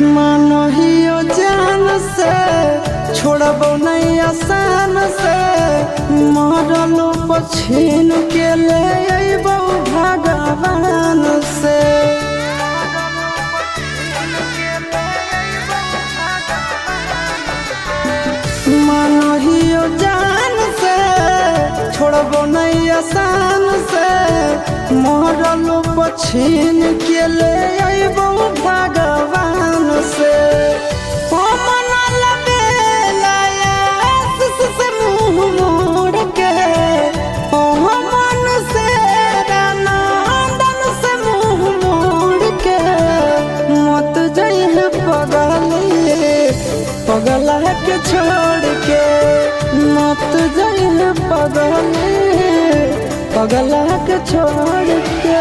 मानहियो जान से छोड़बो नहीं आसान से मरलो पछीन के ले अइबो भगवान से। मानहियो जान से छोड़बो नहीं आसान से मरलो पछीन के ले अइबो भगवान से। पगला के छोड़ के मत जाइए पगला के छोड़ के।